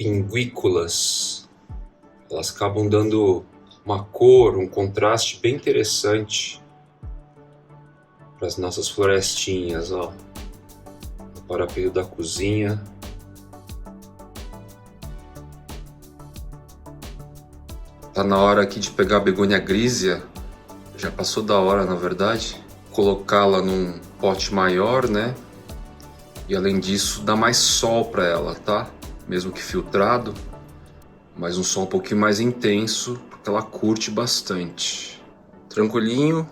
pinguículas. Elas acabam dando uma cor, um contraste bem interessante para as nossas florestinhas, ó. No parapeito da cozinha. Tá na hora aqui de pegar a begônia grísea. Já passou da hora, na verdade. Colocá-la num pote maior, né? E além disso, dá mais sol para ela, tá? Mesmo que filtrado, mas um sol um pouquinho mais intenso, porque ela curte bastante. Tranquilinho,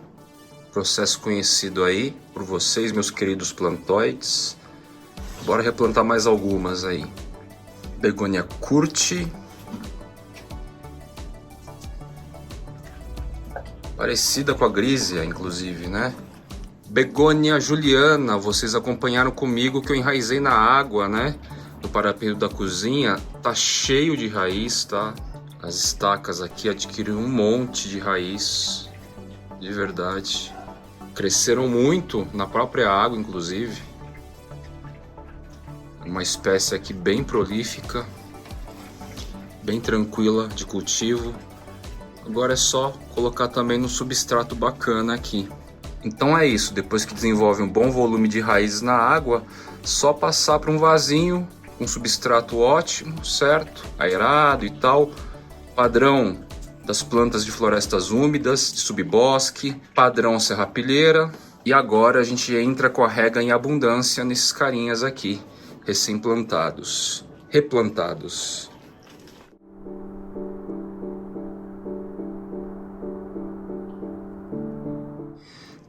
processo conhecido aí por vocês, meus queridos plantoides. Bora replantar mais algumas aí. Begônia curte. Parecida com a grísea, inclusive, né? Begônia juliana, vocês acompanharam comigo que eu enraizei na água, né? No parapeito da cozinha, tá cheio de raiz, tá? As estacas aqui adquiriram um monte de raiz, de verdade. Cresceram muito na própria água, inclusive. Uma espécie aqui bem prolífica, bem tranquila de cultivo. Agora é só colocar também no substrato bacana aqui. Então é isso, depois que desenvolve um bom volume de raízes na água, só passar para um vasinho com substrato ótimo, certo? Aerado e tal. Padrão das plantas de florestas úmidas, de subbosque, padrão serrapilheira. E agora a gente entra com a rega em abundância nesses carinhas aqui, recém-plantados, replantados.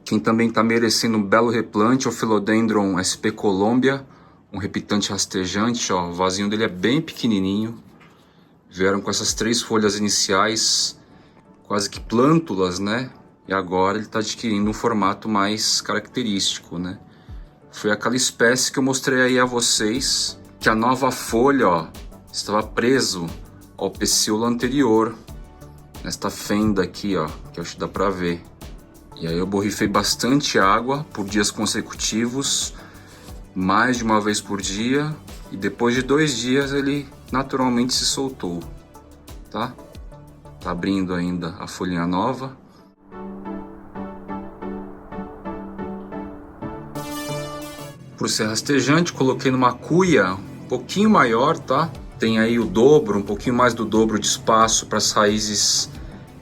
Quem também está merecendo um belo replante é o Philodendron SP Colombia, um repitante rastejante, ó, o vasinho dele é bem pequenininho. Vieram com essas 3 folhas iniciais, quase que plântulas, né? E agora ele está adquirindo um formato mais característico, né? Foi aquela espécie que eu mostrei aí a vocês, que a nova folha, ó, estava preso ao pecíolo anterior, nesta fenda aqui, ó, que acho que dá para ver. E aí eu borrifei bastante água por dias consecutivos, mais de uma vez por dia, e depois de 2 dias ele naturalmente se soltou, tá? Tá abrindo ainda a folhinha nova. Por ser rastejante, coloquei numa cuia um pouquinho maior, tá? Tem aí o dobro, um pouquinho mais do dobro de espaço para as raízes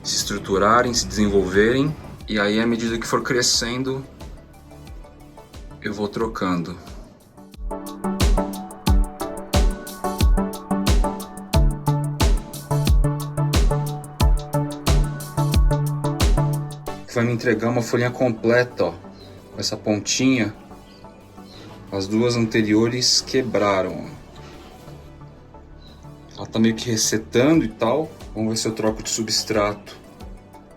se estruturarem, se desenvolverem. E aí, à medida que for crescendo, eu vou trocando. Vai me entregar uma folhinha completa, ó, com essa pontinha. As 2 anteriores quebraram. Ela tá meio que resetando e tal. Vamos ver se eu troco de substrato.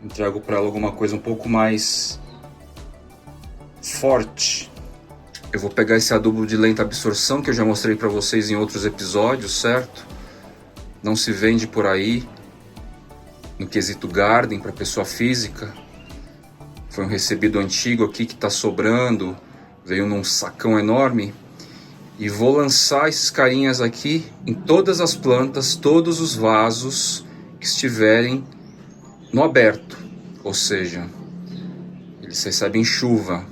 Entrego para ela alguma coisa um pouco mais forte. Eu vou pegar esse adubo de lenta absorção que eu já mostrei para vocês em outros episódios, certo? Não se vende por aí no quesito garden para pessoa física. Foi um recebido antigo aqui que está sobrando, veio num sacão enorme. E vou lançar esses carinhas aqui em todas as plantas, todos os vasos que estiverem no aberto, ou seja, eles recebem chuva.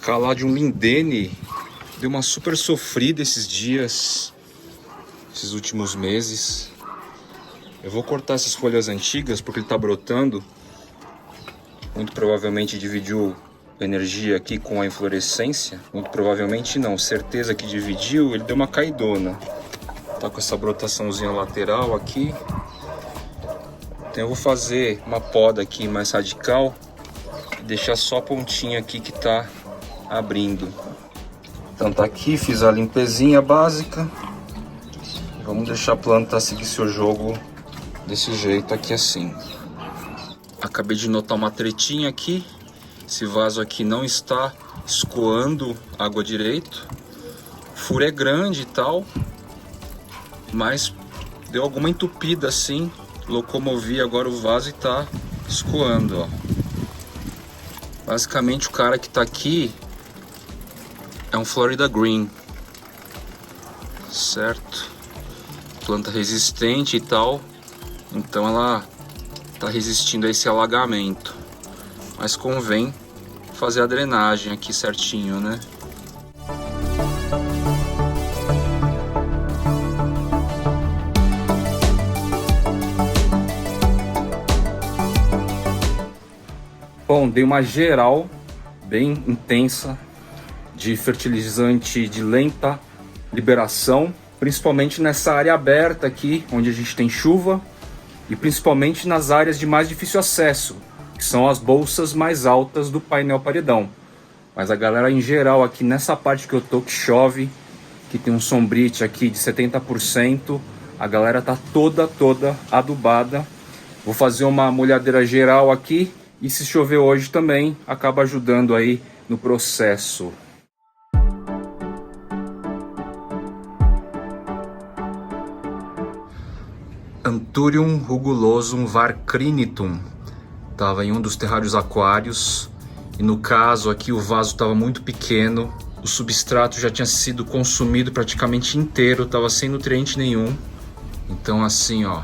Caladium lindene deu uma super sofrida esses dias, esses últimos meses. Eu vou cortar essas folhas antigas porque ele está brotando. Muito provavelmente dividiu energia aqui com a inflorescência. Muito provavelmente não, certeza que dividiu, ele deu uma caidona. Tá com essa brotaçãozinha lateral aqui. Então eu vou fazer uma poda aqui mais radical e deixar só a pontinha aqui que tá abrindo. Então tá aqui, fiz a limpezinha básica. Vamos deixar a planta seguir seu jogo desse jeito aqui assim. Acabei de notar uma tretinha aqui. Esse vaso aqui não está escoando água direito. O furo é grande e tal, mas deu alguma entupida assim. Locomovi agora o vaso e tá escoando, ó. Basicamente o cara que tá aqui É um Florida Green, certo? Planta resistente e tal, então ela tá resistindo a esse alagamento. Mas convém fazer a drenagem aqui certinho, né? Bom, dei uma geral bem intensa de fertilizante de lenta liberação, principalmente nessa área aberta aqui, onde a gente tem chuva, e principalmente nas áreas de mais difícil acesso, que são as bolsas mais altas do painel paredão. Mas a galera em geral aqui nessa parte que eu tô, que chove, que tem um sombrite aqui de 70%, a galera tá toda adubada. Vou fazer uma molhadeira geral aqui, e se chover hoje também, acaba ajudando aí no processo. Anthurium rugulosum varcrinitum estava em um dos terrários aquários, e no caso aqui o vaso estava muito pequeno, o substrato já tinha sido consumido praticamente inteiro, estava sem nutriente nenhum. Então assim, ó,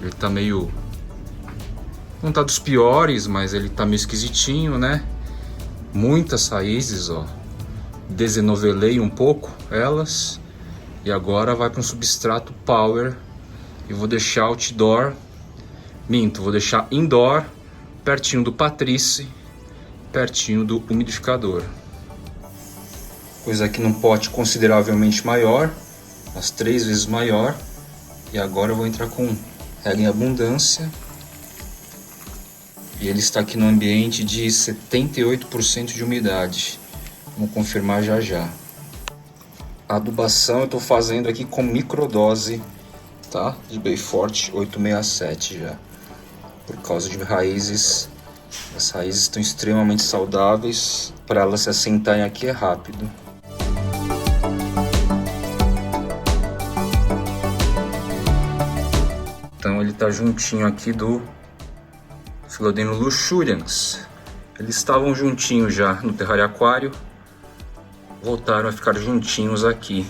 ele tá meio... não tá dos piores, mas ele tá meio esquisitinho, né? Muitas raízes, ó. Desenovelei um pouco elas. E agora vai para um substrato power. E vou deixar outdoor. Minto, vou deixar indoor, pertinho do Patrice, pertinho do umidificador. Pois aqui num pote consideravelmente maior, umas 3 vezes maior. E agora eu vou entrar com rega em abundância. E ele está aqui no ambiente de 78% de umidade. Vamos confirmar já já. A adubação eu estou fazendo aqui com microdose, tá? De Bayfort 867 já. Por causa de raízes. As raízes estão extremamente saudáveis. Para elas se assentarem aqui é rápido. Então ele está juntinho aqui do Philodendron luxurians. Eles estavam juntinhos já no terrário aquário, voltaram a ficar juntinhos aqui.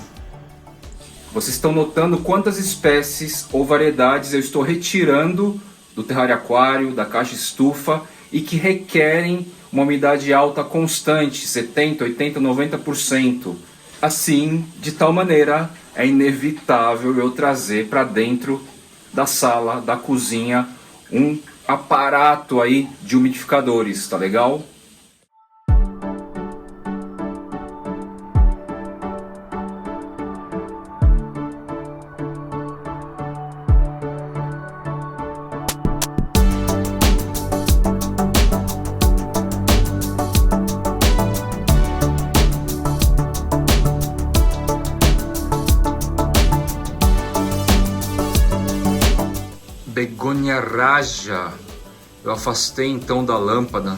Vocês estão notando quantas espécies ou variedades eu estou retirando do terrário aquário, da caixa estufa, e que requerem uma umidade alta constante, 70, 80, 90%. Assim, de tal maneira, é inevitável eu trazer para dentro da sala, da cozinha, um aparato aí de umidificadores, tá legal? Begonia raja, eu afastei então da lâmpada,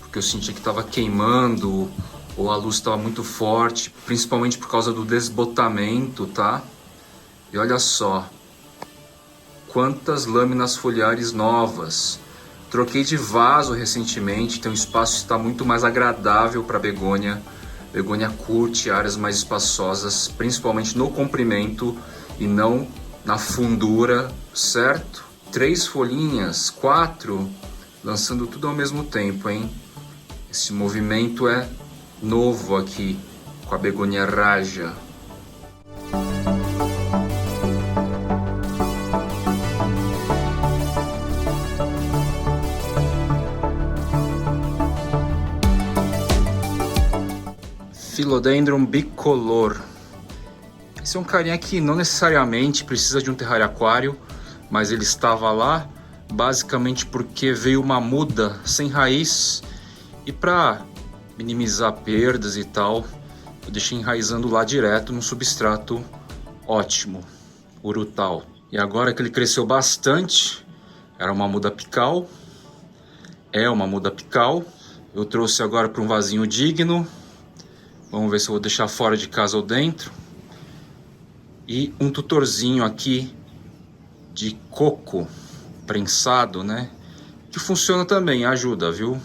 porque eu senti que estava queimando, ou a luz estava muito forte, principalmente por causa do desbotamento, tá? E olha só, quantas lâminas foliares novas. Troquei de vaso recentemente, então o espaço está muito mais agradável para begônia. Begônia curte áreas mais espaçosas, principalmente no comprimento e não na fundura, certo? 3 folhinhas, 4, lançando tudo ao mesmo tempo, hein? Esse movimento é novo aqui com a Begonia raja. Philodendron bicolor. Esse é um carinha que não necessariamente precisa de um terrário aquário, mas ele estava lá basicamente porque veio uma muda sem raiz, e para minimizar perdas e tal, eu deixei enraizando lá direto no substrato ótimo, urutau. E agora que ele cresceu bastante, era uma muda apical, é uma muda apical, eu trouxe agora para um vasinho digno. Vamos ver se eu vou deixar fora de casa ou dentro. E um tutorzinho aqui de coco prensado, né? Que funciona também, ajuda, viu?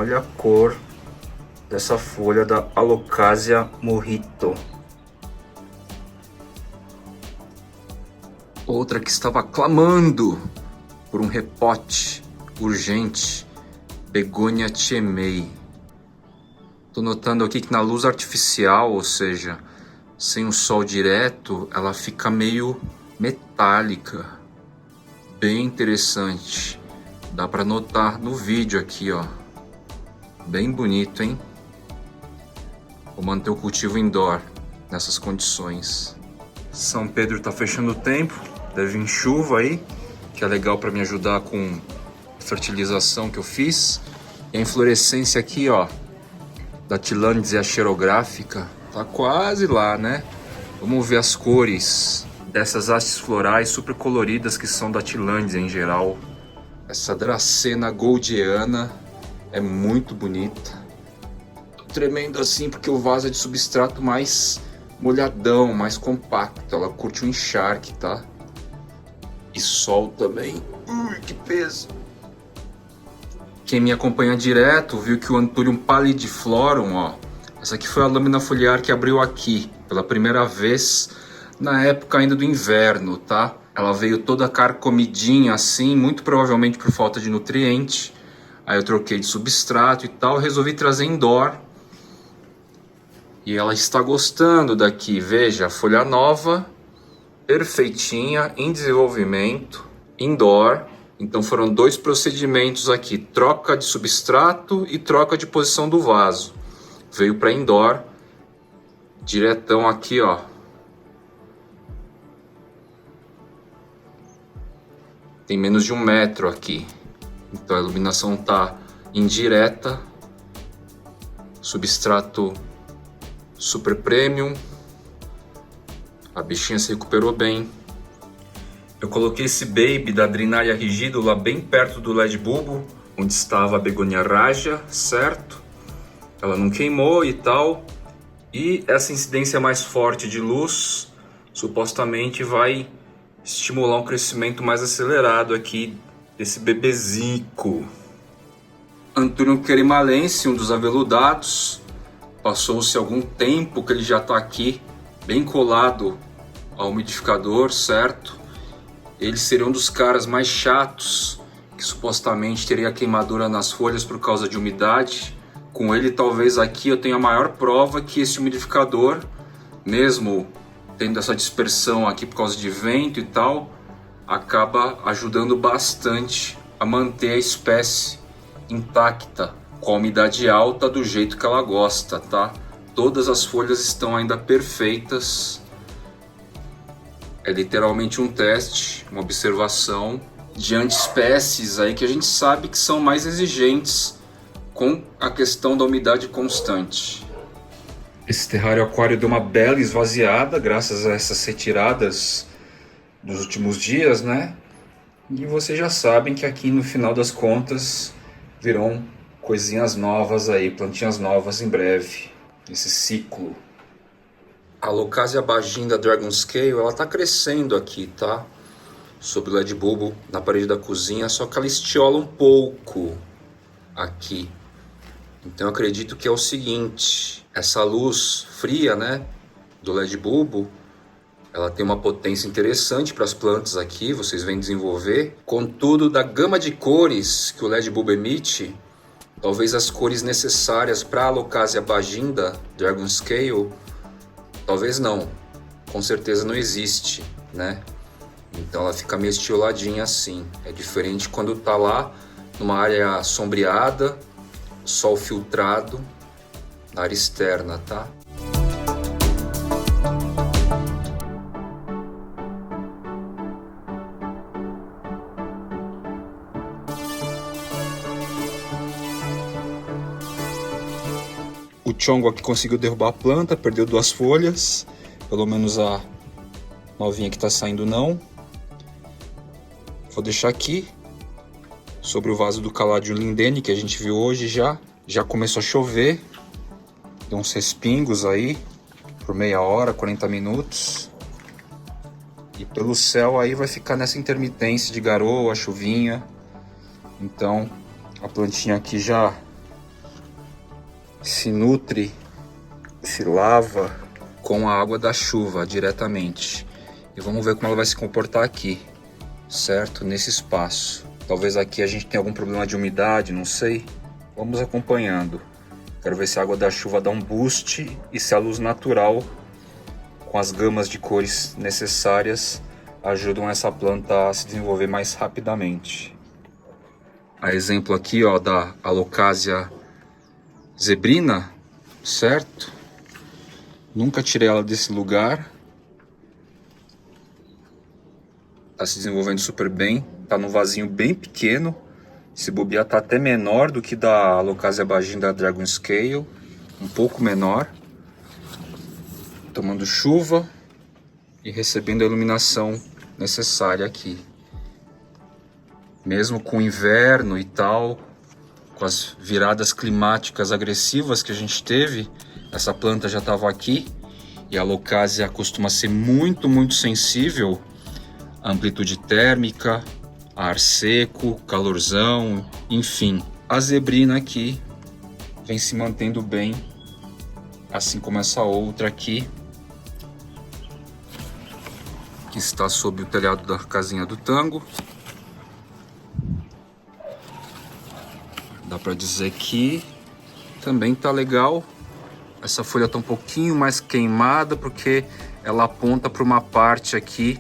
Olha a cor dessa folha da Alocasia Mojito. Outra que estava clamando por um repote urgente, Begonia Chemei. Tô notando aqui que na luz artificial, ou seja, sem o sol direto, ela fica meio metálica. Bem interessante. Dá para notar no vídeo aqui, ó. Bem bonito, hein? Vou manter o cultivo indoor nessas condições. São Pedro tá fechando o tempo. Deve vir chuva aí, que é legal para me ajudar com a fertilização que eu fiz. E a inflorescência aqui, ó, da Tillandsia xerográfica, tá quase lá, né? Vamos ver as cores dessas hastes florais super coloridas que são da Tillandsia em geral. Essa Dracena goldiana é muito bonita. Tô tremendo assim porque o vaso é de substrato mais molhadão, mais compacto. Ela curte o encharque, tá? E sol também. Ui, que peso! Quem me acompanha direto viu que o Anthurium pallidiflorum, ó, essa aqui foi a lâmina foliar que abriu aqui pela primeira vez na época ainda do inverno, tá? Ela veio toda carcomidinha assim, muito provavelmente por falta de nutriente. Aí eu troquei de substrato e tal, resolvi trazer indoor. E ela está gostando daqui, veja, folha nova, perfeitinha, em desenvolvimento, indoor. Então foram dois procedimentos aqui, troca de substrato e troca de posição do vaso. Veio para indoor, diretão aqui, ó. Tem menos de 1 metro aqui. Então a iluminação tá indireta, substrato super premium, a bichinha se recuperou bem. Eu coloquei esse baby da Drinaria rigidula bem perto do LED bulbo, onde estava a Begonia raja, certo? Ela não queimou e tal. E essa incidência mais forte de luz supostamente vai estimular um crescimento mais acelerado aqui desse bebezico. Anthurium querimalense, um dos aveludados. Passou-se algum tempo que ele já está aqui, bem colado ao umidificador, certo? Ele seria um dos caras mais chatos, que supostamente teria queimadura nas folhas por causa de umidade. Com ele, talvez aqui eu tenha a maior prova que esse umidificador, mesmo tendo essa dispersão aqui por causa de vento e tal, acaba ajudando bastante a manter a espécie intacta, com a umidade alta do jeito que ela gosta, tá? Todas as folhas estão ainda perfeitas. É literalmente um teste, uma observação de antiespécies aí que a gente sabe que são mais exigentes com a questão da umidade constante. Esse terrário aquário deu uma bela esvaziada graças a essas retiradas dos últimos dias, né? E vocês já sabem que aqui no final das contas virão coisinhas novas aí, plantinhas novas em breve, nesse ciclo. A Alocasia baginda Dragon Scale, ela tá crescendo aqui, tá? Sob o LED bulbo na parede da cozinha, só que ela estiola um pouco aqui. Então eu acredito que é o seguinte, essa luz fria, né, do LED bulbo, ela tem uma potência interessante para as plantas aqui, vocês vêm desenvolver. Contudo, da gama de cores que o LED bulbo emite, talvez as cores necessárias para a Alocasia baginda Dragon Scale, talvez não, com certeza não existe, né? Então ela fica meio estioladinha assim. É diferente quando tá lá numa área sombreada, sol filtrado, na área externa, tá? O Chongo aqui conseguiu derrubar a planta, perdeu 2 folhas, pelo menos a novinha que está saindo não. Vou deixar aqui sobre o vaso do Caladium lindene que a gente viu hoje já começou a chover, deu uns respingos aí por meia hora, 40 minutos. E pelo céu aí vai ficar nessa intermitência de garoa, chuvinha. Então a plantinha aqui já se nutre, se lava com a água da chuva diretamente. E vamos ver como ela vai se comportar aqui, certo? Nesse espaço. Talvez aqui a gente tenha algum problema de umidade, não sei. Vamos acompanhando. Quero ver se a água da chuva dá um boost e se a luz natural, com as gamas de cores necessárias, ajudam essa planta a se desenvolver mais rapidamente. A exemplo aqui, ó, da Alocasia zebrina, certo? Nunca tirei ela desse lugar. Tá se desenvolvendo super bem. Tá num vasinho bem pequeno. Se bobear tá até menor do que da Alocasia Bagine da Dragon Scale. Um pouco menor. Tomando chuva e recebendo a iluminação necessária aqui. Mesmo com o inverno e tal, com as viradas climáticas agressivas que a gente teve, essa planta já estava aqui. E a Alocasia costuma ser muito sensível à amplitude térmica, a ar seco, calorzão, enfim. A zebrina aqui vem se mantendo bem, assim como essa outra aqui, que está sob o telhado da casinha do Tango. Dá para dizer que também tá legal. Essa folha tá um pouquinho mais queimada porque ela aponta para uma parte aqui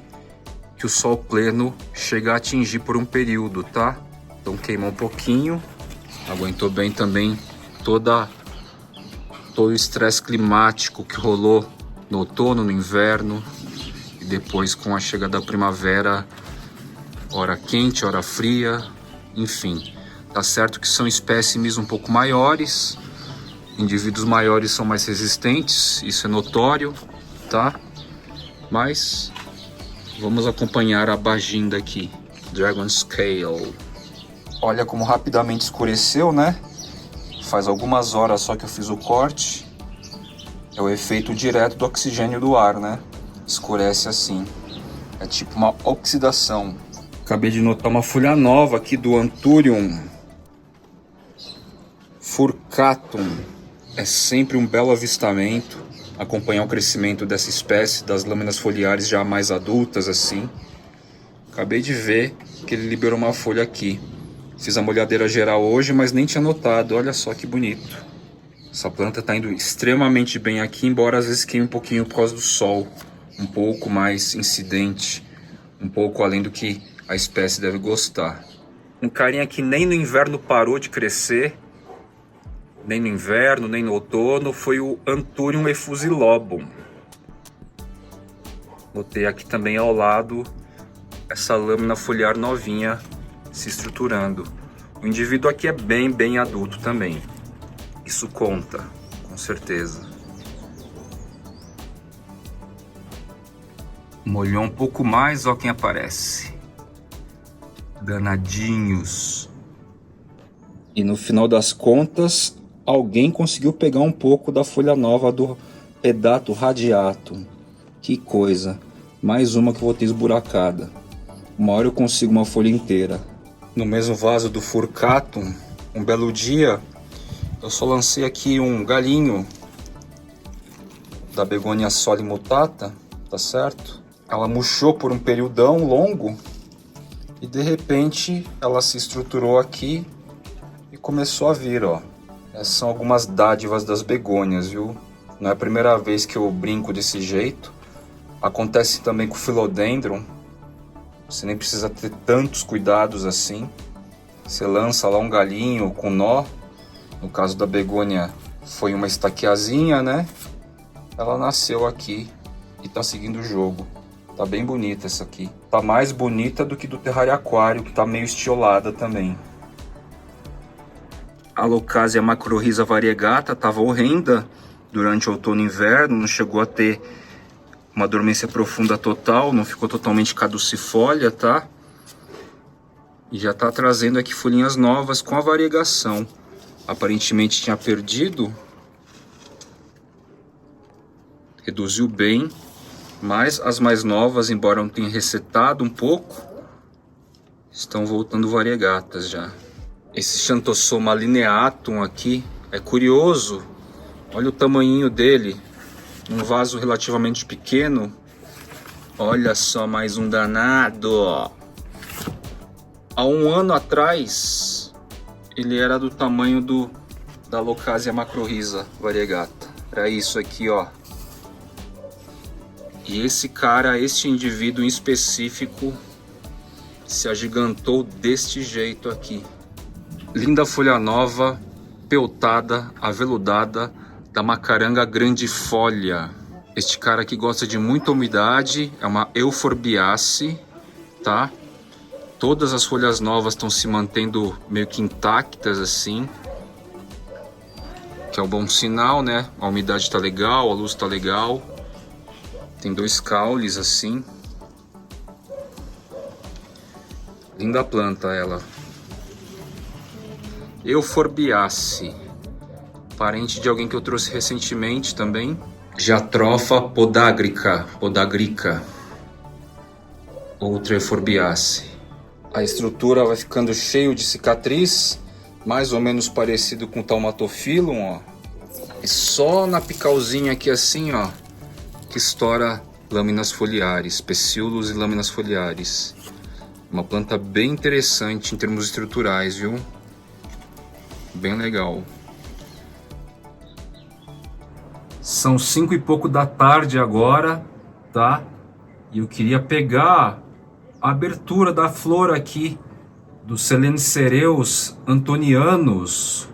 que o sol pleno chega a atingir por um período, tá? Então queimou um pouquinho. Aguentou bem também todo o estresse climático que rolou no outono, no inverno. E depois com a chegada da primavera, hora quente, hora fria, enfim. Tá certo que são espécimes um pouco maiores, indivíduos maiores são mais resistentes, isso é notório, tá? Mas vamos acompanhar a Bagine aqui, Dragon Scale. Olha como rapidamente escureceu, né? Faz algumas horas só que eu fiz o corte. É o efeito direto do oxigênio do ar, né? Escurece assim. É tipo uma oxidação. Acabei de notar uma folha nova aqui do Anthurium furcatum. É sempre um belo avistamento acompanhar o crescimento dessa espécie, das lâminas foliares já mais adultas assim. Acabei de ver que ele liberou uma folha aqui. Fiz a molhadeira geral hoje, mas nem tinha notado. Olha só que bonito. Essa planta está indo extremamente bem aqui, embora às vezes queime um pouquinho por causa do sol. Um pouco mais incidente, um pouco além do que a espécie deve gostar. Um carinha que nem no inverno parou de crescer, nem no inverno, nem no outono, foi o Anthurium effusilobum. Notei aqui também ao lado essa lâmina foliar novinha se estruturando. O indivíduo aqui é bem adulto também. Isso conta, com certeza. Molhou um pouco mais, ó quem aparece. Danadinhos. E no final das contas, alguém conseguiu pegar um pouco da folha nova do Pedato radiatum. Que coisa. Mais uma que eu vou ter esburacada. Uma hora eu consigo uma folha inteira. No mesmo vaso do Furcatum, um belo dia, eu só lancei aqui um galinho da Begonia solimutata, tá certo? Ela murchou por um período longo e de repente ela se estruturou aqui e começou a vir, ó. Essas são algumas dádivas das begônias, viu? Não é a primeira vez que eu brinco desse jeito. Acontece também com o Philodendron. Você nem precisa ter tantos cuidados assim. Você lança lá um galinho com nó. No caso da begônia foi uma estaquiazinha, né? Ela nasceu aqui e tá seguindo o jogo. Tá bem bonita essa aqui. Tá mais bonita do que do Terraria Aquário, que tá meio estiolada também. A Alocasia macrorhiza variegata estava horrenda durante o outono e inverno, não chegou a ter uma dormência profunda total, não ficou totalmente caducifólia, tá? E já está trazendo aqui folhinhas novas com a variegação. Aparentemente tinha perdido, reduziu bem, mas as mais novas, embora não tenha recetado um pouco, estão voltando variegatas já. Esse Xanthosoma lineatum aqui, É curioso, olha o tamanhinho dele, um vaso relativamente pequeno. Olha só, mais um danado. Há um ano atrás, ele era do tamanho da Locasia macrorrhiza variegata. Era isso aqui, ó. E esse cara, este indivíduo em específico, se agigantou deste jeito aqui. Linda folha nova, peltada, aveludada, da Macaranga grandifolia. Este cara aqui gosta de muita umidade, é uma Euphorbiaceae, tá? Todas as folhas novas estão se mantendo meio que intactas assim, que é um bom sinal, né? A umidade tá legal, a luz tá legal. Tem 2 caules assim. Linda planta ela. Euphorbiaceae, parente de alguém que eu trouxe recentemente também. Jatropha podagrica, outra Euphorbiaceae. A estrutura vai ficando cheio de cicatriz, mais ou menos parecido com o Taumatophyllum, ó. E só na picalzinha aqui assim, ó, que estoura lâminas foliares, pecíolos e lâminas foliares. Uma planta bem interessante em termos estruturais, viu? Bem legal. São 5 e pouco da tarde agora, tá? E eu queria pegar a abertura da flor aqui do Selenicereus antonianus,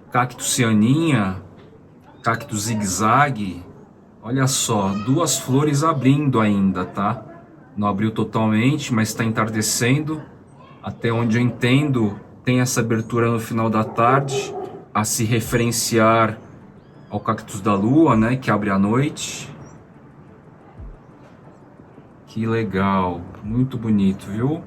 cactus cianinha, cactus zigue-zague. Olha só, 2 flores abrindo ainda, tá? Não abriu totalmente, mas está entardecendo. Até onde eu entendo, tem essa abertura no final da tarde, a se referenciar ao cactus da lua, né, que abre à noite. Que legal, muito bonito, viu?